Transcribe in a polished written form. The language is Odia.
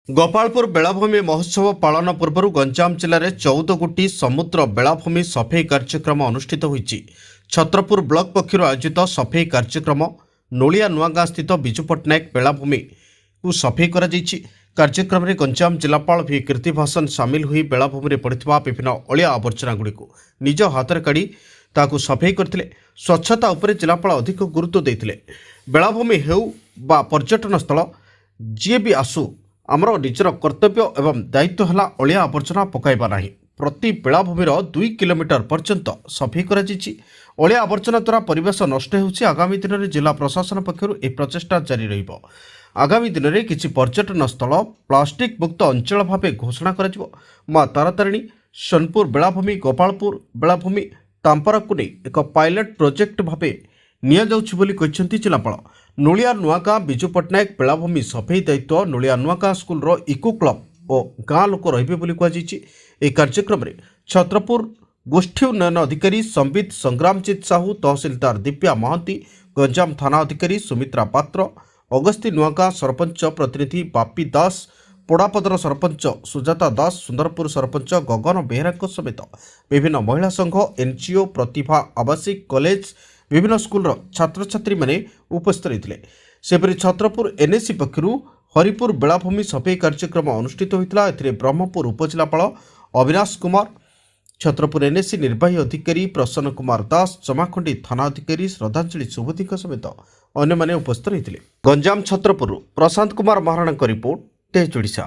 ଗୋପାଳପୁର ବେଳାଭୂମି ମହୋତ୍ସବ ପାଳନ ପୂର୍ବରୁ ଗଞ୍ଜାମ ଜିଲ୍ଲାରେ 14ଗୋଟି ସମୁଦ୍ର ବେଳାଭୂମି ସଫେଇ କାର୍ଯ୍ୟକ୍ରମ ଅନୁଷ୍ଠିତ ହୋଇଛି। ଛତ୍ରପୁର ବ୍ଲକ ପକ୍ଷରୁ ଆୟୋଜିତ ସଫେଇ କାର୍ଯ୍ୟକ୍ରମ ନୋଳିଆ ନୂଆଗାଁ ସ୍ଥିତ ବିଜୁ ପଟ୍ଟନାୟକ ବେଳାଭୂମିକୁ ସଫେଇ କରାଯାଇଛି। କାର୍ଯ୍ୟକ୍ରମରେ ଗଞ୍ଜାମ ଜିଲ୍ଲାପାଳ ଭି କୀର୍ତ୍ତିଭାସନ ସାମିଲ ହୋଇ ବେଳାଭୂମିରେ ପଡ଼ିଥିବା ବିଭିନ୍ନ ଅଳିଆ ଆବର୍ଜନାଗୁଡ଼ିକୁ ନିଜ ହାତରେ କାଢ଼ି ତାହାକୁ ସଫେଇ କରିଥିଲେ। ସ୍ୱଚ୍ଛତା ଉପରେ ଜିଲ୍ଲାପାଳ ଅଧିକ ଗୁରୁତ୍ୱ ଦେଇଥିଲେ। ବେଳାଭୂମି ହେଉ ବା ପର୍ଯ୍ୟଟନ ସ୍ଥଳ ଯିଏ ବି ଆସୁ ଆମର ନିଜର କର୍ତ୍ତବ୍ୟ ଏବଂ ଦାୟିତ୍ୱ ହେଲା ଅଳିଆ ଆବର୍ଜନା ପକାଇବା ନାହିଁ। ପ୍ରତି ବେଳାଭୂମିର 2 କିଲୋମିଟର ପର୍ଯ୍ୟନ୍ତ ସଫେଇ କରାଯାଇଛି। ଅଳିଆ ଆବର୍ଜନା ଦ୍ୱାରା ପରିବେଶ ନଷ୍ଟ ହେଉଛି। ଆଗାମୀ ଦିନରେ ଜିଲ୍ଲା ପ୍ରଶାସନ ପକ୍ଷରୁ ଏହି ପ୍ରଚେଷ୍ଟା ଜାରି ରହିବ। ଆଗାମୀ ଦିନରେ କିଛି ପର୍ଯ୍ୟଟନ ସ୍ଥଳ ପ୍ଲାଷ୍ଟିକ ମୁକ୍ତ ଅଞ୍ଚଳ ଭାବେ ଘୋଷଣା କରାଯିବ। ମା ତାରାତାରିଣୀ, ସୋନପୁର ବେଳାଭୂମି, ଗୋପାଳପୁର ବେଳାଭୂମି, ତାମ୍ପରାକୁ ନେଇ ଏକ ପାଇଲଟ ପ୍ରୋଜେକ୍ଟ ଭାବେ ନିଆଯାଉଛି ବୋଲି କହିଛନ୍ତି ଜିଲ୍ଲାପାଳ। ନୋଳିଆ ନୂଆଗାଁ ବିଜୁ ପଟ୍ଟନାୟକ ବେଳାଭୂମି ସଫେଇ ଦାୟିତ୍ୱ ନୋଳିଆ ନୂଆଗାଁ ସ୍କୁଲର ଇକୋ କ୍ଲବ ଓ ଗାଁ ଲୋକ ରହିବେ ବୋଲି କୁହାଯାଇଛି। ଏହି କାର୍ଯ୍ୟକ୍ରମରେ ଛତ୍ରପୁର ଗୋଷ୍ଠୀ ଉନ୍ନୟନ ଅଧିକାରୀ ସମ୍ବିତ ସଂଗ୍ରାମଜିତ ସାହୁ, ତହସିଲଦାର ଦିବ୍ୟା ମହାନ୍ତି, ଗଞ୍ଜାମ ଥାନା ଅଧିକାରୀ ସୁମିତ୍ରା ପାତ୍ର, ଅଗସ୍ତି ନୂଆଗାଁ ସରପଞ୍ଚ ପ୍ରତିନିଧି ବାପି ଦାସ, ପୋଡ଼ାପଦର ସରପଞ୍ଚ ସୁଜାତା ଦାସ, ସୁନ୍ଦରପୁର ସରପଞ୍ଚ ଗଗନ ବେହେରାଙ୍କ ସମେତ ବିଭିନ୍ନ ମହିଳା ସଂଘ, ଏନ୍ଜିଓ, ପ୍ରତିଭା ଆବାସିକ କଲେଜ, ବିଭିନ୍ନ ସ୍କୁଲର ଛାତ୍ରଛାତ୍ରୀମାନେ ଉପସ୍ଥିତ ରହିଥିଲେ। ସେପରି ଛତ୍ରପୁର ଏନ୍ଏସି ପକ୍ଷରୁ ହରିପୁର ବେଳାଭୂମି ସଫେଇ କାର୍ଯ୍ୟକ୍ରମ ଅନୁଷ୍ଠିତ ହୋଇଥିଲା। ଏଥିରେ ବ୍ରହ୍ମପୁର ଉପଜିଲ୍ଲାପାଳ ଅବିନାଶ କୁମାର, ଛତ୍ରପୁର ଏନ୍ଏସି ନିର୍ବାହୀ ଅଧିକାରୀ ପ୍ରସନ୍ନ କୁମାର ଦାସ, ଜମାଖଣ୍ଡି ଥାନା ଅଧିକାରୀ ଶ୍ରଦ୍ଧାଞ୍ଜଳି ସୁବୁଦ୍ଧିଙ୍କ ସମେତ ଅନ୍ୟମାନେ ଉପସ୍ଥିତ ରହିଥିଲେ। ଗଞ୍ଜାମ ଛତ୍ରପୁରରୁ ପ୍ରଶାନ୍ତ କୁମାର ମହାରଣାଙ୍କ ରିପୋର୍ଟ, ତେଜ ଓଡ଼ିଶା।